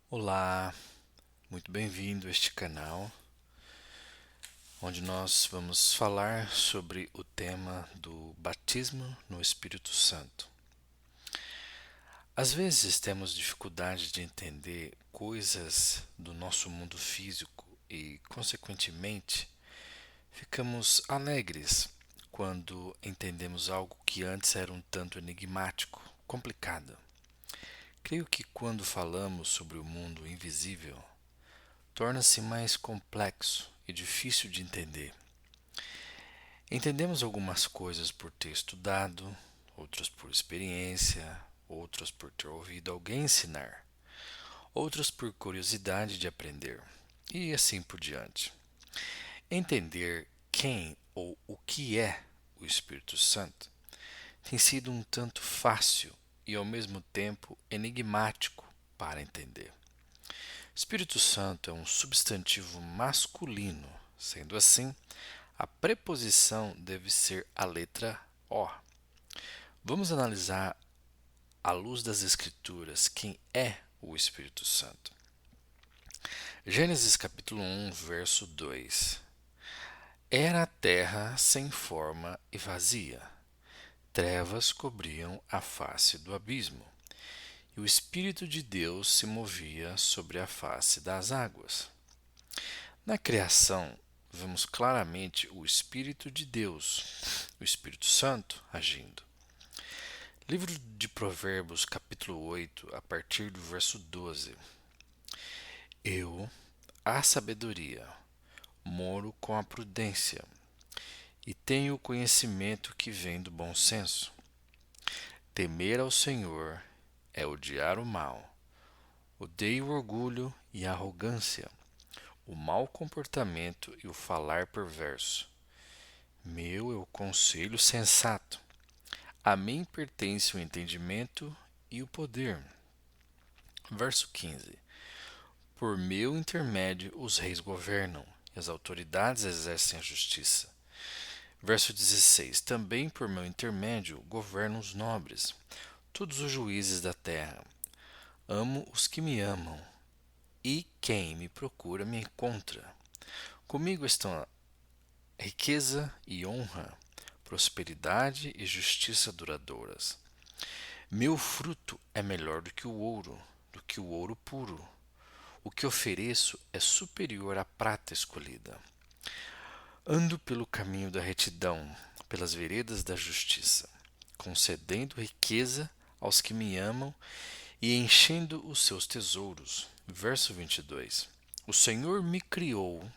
Olá, muito bem-vindo a este canal, onde nós vamos falar sobre o tema do batismo no Espírito Santo. Às vezes temos dificuldade de entender coisas do nosso mundo físico e, consequentemente, ficamos alegres quando entendemos algo que antes era um tanto enigmático, complicado. Creio que quando falamos sobre o mundo invisível, torna-se mais complexo e difícil de entender. Entendemos algumas coisas por ter estudado, outras por experiência, outras por ter ouvido alguém ensinar, outras por curiosidade de aprender, e assim por diante. Entender quem ou o que é o Espírito Santo tem sido um tanto fácil e ao mesmo tempo enigmático para entender. Espírito Santo é um substantivo masculino, sendo assim, a preposição deve ser a letra O. Vamos analisar, à luz das Escrituras, quem é o Espírito Santo. Gênesis capítulo 1, verso 2. Era a terra sem forma e vazia. Trevas cobriam a face do abismo, e o Espírito de Deus se movia sobre a face das águas. Na criação, vemos claramente o Espírito de Deus, o Espírito Santo, agindo. Livro de Provérbios, capítulo 8, a partir do verso 12. Eu, a sabedoria, moro com a prudência, e tenho o conhecimento que vem do bom senso. Temer ao Senhor é odiar o mal. Odeio o orgulho e a arrogância, o mau comportamento e o falar perverso. Meu é o conselho sensato. A mim pertence o entendimento e o poder. Verso 15. Por meu intermédio os reis governam, e as autoridades exercem a justiça. Verso 16. Também por meu intermédio governam os nobres, todos os juízes da terra. Amo os que me amam, e quem me procura me encontra. Comigo estão riqueza e honra, prosperidade e justiça duradouras. Meu fruto é melhor do que o ouro puro. O que ofereço é superior à prata escolhida. Ando pelo caminho da retidão, pelas veredas da justiça, concedendo riqueza aos que me amam e enchendo os seus tesouros. Verso 22. O Senhor me criou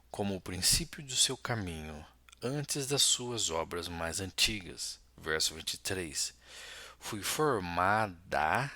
como o princípio do seu caminho, antes das suas obras mais antigas. Verso 23. Fui formada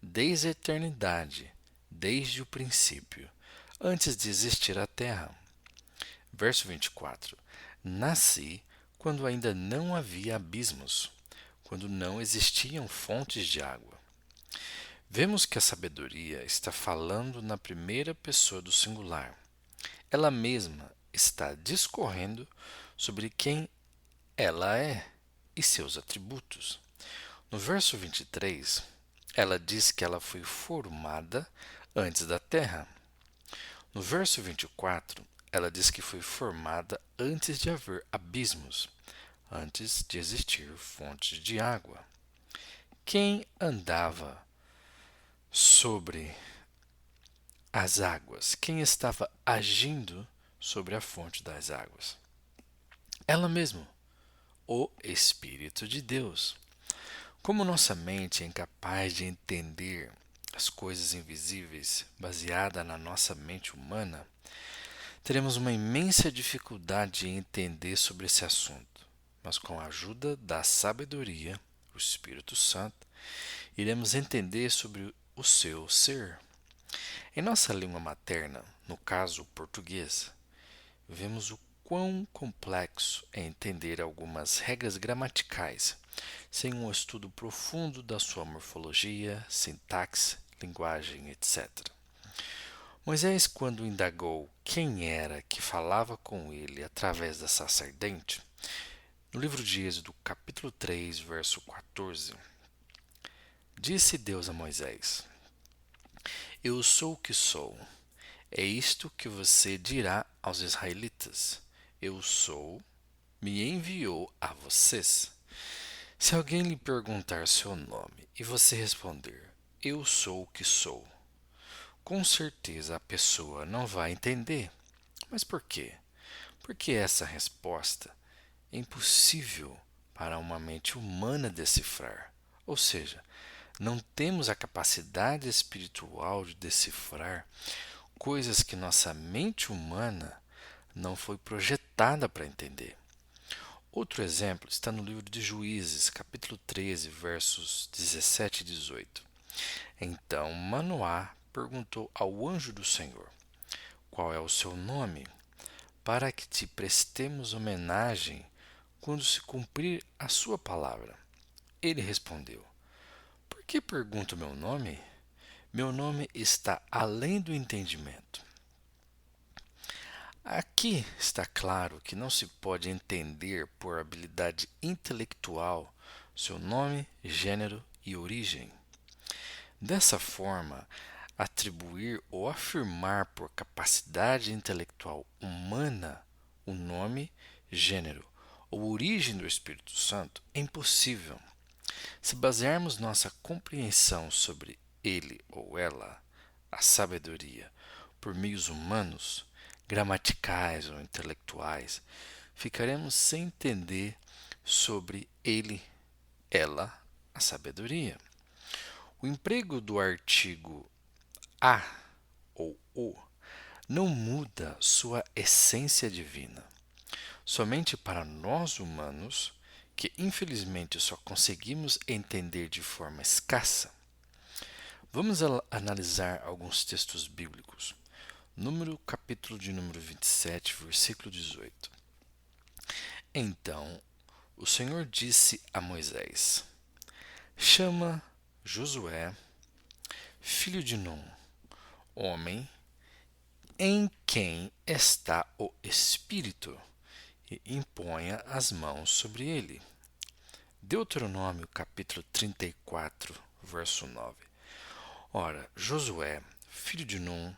desde a eternidade, desde o princípio, antes de existir a terra. Verso 24. Nasci quando ainda não havia abismos, quando não existiam fontes de água. Vemos que a sabedoria está falando na primeira pessoa do singular. Ela mesma está discorrendo sobre quem ela é e seus atributos. No verso 23, ela diz que ela foi formada antes da terra. No verso 24, ela diz que foi formada antes de haver abismos, antes de existir fontes de água. Quem andava sobre as águas? Quem estava agindo sobre a fonte das águas? Ela mesma, o Espírito de Deus. Como nossa mente é incapaz de entender as coisas invisíveis baseada na nossa mente humana, teremos uma imensa dificuldade em entender sobre esse assunto. Mas com a ajuda da sabedoria, o Espírito Santo, iremos entender sobre o seu ser. Em nossa língua materna, no caso o português, vemos o quão complexo é entender algumas regras gramaticais, sem um estudo profundo da sua morfologia, sintaxe, linguagem, etc. Moisés, quando indagou quem era que falava com ele através da sarça ardente, no livro de Êxodo, capítulo 3, verso 14, disse Deus a Moisés: Eu sou o que sou. É isto que você dirá aos israelitas: Eu sou, me enviou a vocês. Se alguém lhe perguntar seu nome e você responder: Eu sou o que sou, com certeza a pessoa não vai entender. Mas por quê? Porque essa resposta é impossível para uma mente humana decifrar. Ou seja, não temos a capacidade espiritual de decifrar coisas que nossa mente humana não foi projetada para entender. Outro exemplo está no livro de Juízes, capítulo 13, versos 17 e 18. Então Manoá perguntou ao anjo do Senhor: Qual é o seu nome? Para que te prestemos homenagem quando se cumprir a sua palavra. Ele respondeu: Por que pergunta o meu nome? Meu nome está além do entendimento. Aqui está claro que não se pode entender por habilidade intelectual seu nome, gênero e origem. Dessa forma, atribuir ou afirmar por capacidade intelectual humana o nome, gênero ou origem do Espírito Santo é impossível. Se basearmos nossa compreensão sobre ele ou ela, a sabedoria, por meios humanos, gramaticais ou intelectuais, ficaremos sem entender sobre ele, ela, a sabedoria. O emprego do artigo a ou o não muda sua essência divina. Somente para nós humanos, que infelizmente só conseguimos entender de forma escassa, vamos analisar alguns textos bíblicos. Capítulo de número 27, versículo 18. Então o Senhor disse a Moisés: Chama Josué, filho de Num, homem em quem está o Espírito, e imponha as mãos sobre ele. Deuteronômio capítulo 34, verso 9. Ora, Josué, filho de Num,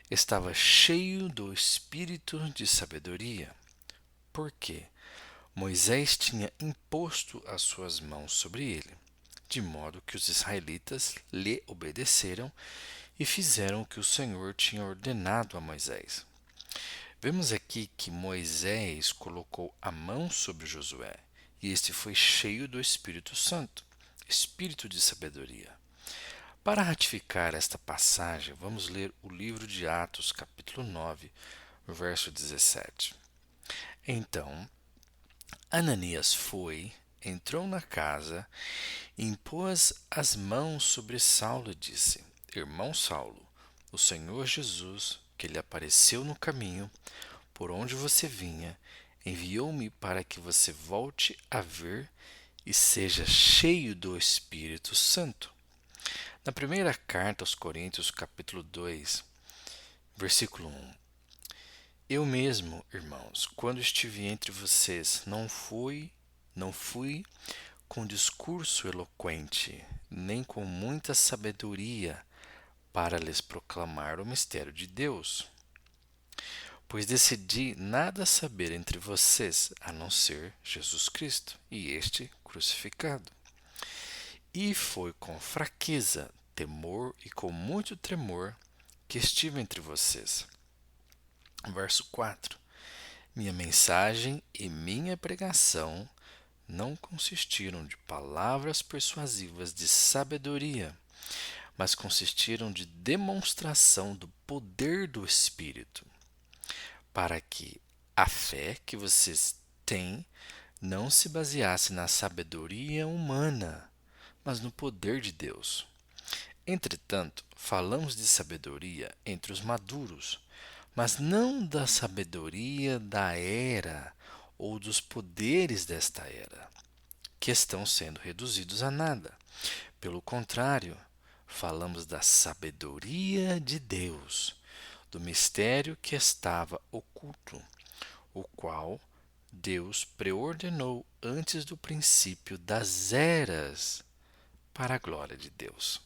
estava cheio do espírito de sabedoria, porque Moisés tinha imposto as suas mãos sobre ele, de modo que os israelitas lhe obedeceram e fizeram o que o Senhor tinha ordenado a Moisés. Vemos aqui que Moisés colocou a mão sobre Josué, e este foi cheio do Espírito Santo, espírito de sabedoria. Para ratificar esta passagem, vamos ler o livro de Atos, capítulo 9, verso 17. Então, Ananias foi, entrou na casa, impôs as mãos sobre Saulo e disse: Irmão Saulo, o Senhor Jesus, que lhe apareceu no caminho, por onde você vinha, enviou-me para que você volte a ver e seja cheio do Espírito Santo. Na primeira carta aos Coríntios, capítulo 2, versículo 1. Eu mesmo, irmãos, quando estive entre vocês, não fui com discurso eloquente, nem com muita sabedoria, para lhes proclamar o mistério de Deus. Pois decidi nada saber entre vocês, a não ser Jesus Cristo, e este crucificado. E foi com fraqueza, temor e com muito tremor que estive entre vocês. Verso 4. Minha mensagem e minha pregação não consistiram de palavras persuasivas de sabedoria, mas consistiram de demonstração do poder do Espírito, para que a fé que vocês têm não se baseasse na sabedoria humana, mas no poder de Deus. Entretanto, falamos de sabedoria entre os maduros, mas não da sabedoria da era ou dos poderes desta era, que estão sendo reduzidos a nada. Pelo contrário, falamos da sabedoria de Deus, do mistério que estava oculto, o qual Deus preordenou antes do princípio das eras para a glória de Deus.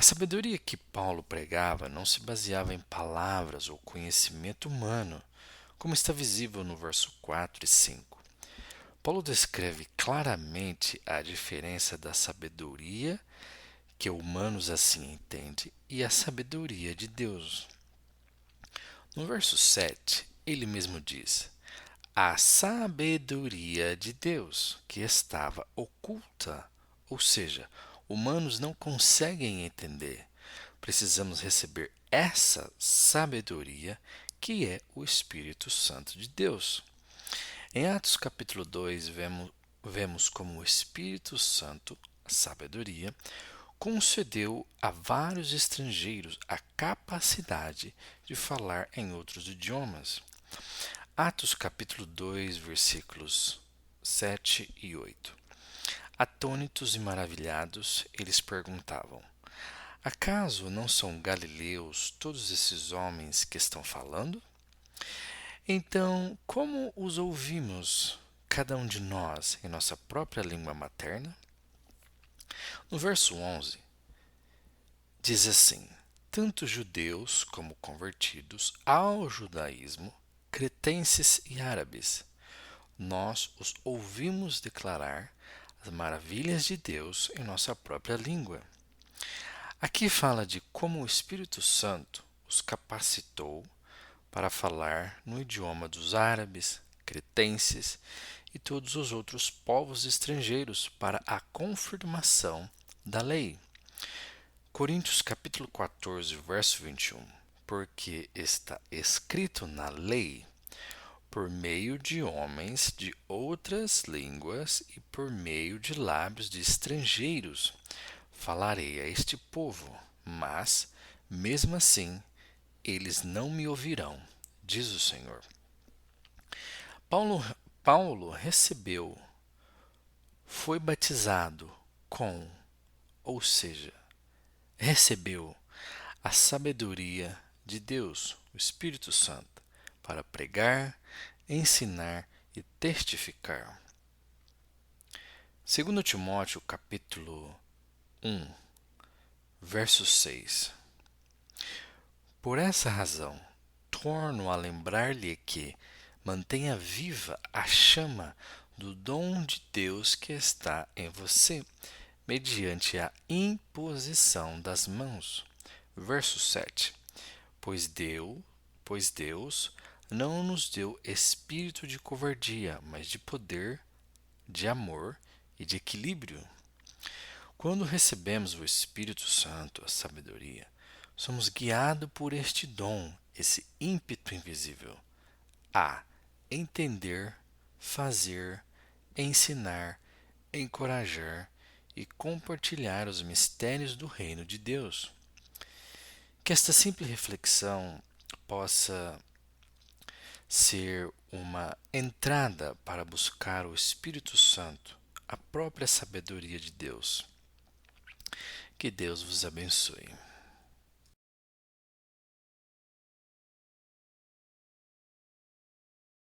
A sabedoria que Paulo pregava não se baseava em palavras ou conhecimento humano, como está visível no verso 4 e 5. Paulo descreve claramente a diferença da sabedoria que humanos assim entendem e a sabedoria de Deus. No verso 7, ele mesmo diz: a sabedoria de Deus que estava oculta, ou seja, humanos não conseguem entender. Precisamos receber essa sabedoria que é o Espírito Santo de Deus. Em Atos capítulo 2, vemos como o Espírito Santo, a sabedoria, concedeu a vários estrangeiros a capacidade de falar em outros idiomas. Atos capítulo 2, versículos 7 e 8. Atônitos e maravilhados, eles perguntavam: acaso não são galileus todos esses homens que estão falando? Então, como os ouvimos, cada um de nós, em nossa própria língua materna? No verso 11, diz assim: tanto judeus como convertidos ao judaísmo, cretenses e árabes, nós os ouvimos declarar as maravilhas de Deus em nossa própria língua. Aqui fala de como o Espírito Santo os capacitou para falar no idioma dos árabes, cretenses e todos os outros povos estrangeiros para a confirmação da lei. Coríntios capítulo 14, verso 21. Porque está escrito na lei: por meio de homens de outras línguas e por meio de lábios de estrangeiros falarei a este povo, mas, mesmo assim, eles não me ouvirão, diz o Senhor. Paulo, Paulo recebeu, foi batizado com, ou seja, recebeu a sabedoria de Deus, o Espírito Santo, para pregar, ensinar e testificar. Segundo Timóteo, capítulo 1, verso 6. Por essa razão, torno a lembrar-lhe que mantenha viva a chama do dom de Deus que está em você, mediante a imposição das mãos. Verso 7. Pois Deus não nos deu espírito de covardia, mas de poder, de amor e de equilíbrio. Quando recebemos o Espírito Santo, a sabedoria, somos guiados por este dom, esse ímpeto invisível, a entender, fazer, ensinar, encorajar e compartilhar os mistérios do reino de Deus. Que esta simples reflexão possa ser uma entrada para buscar o Espírito Santo, a própria sabedoria de Deus. Que Deus vos abençoe.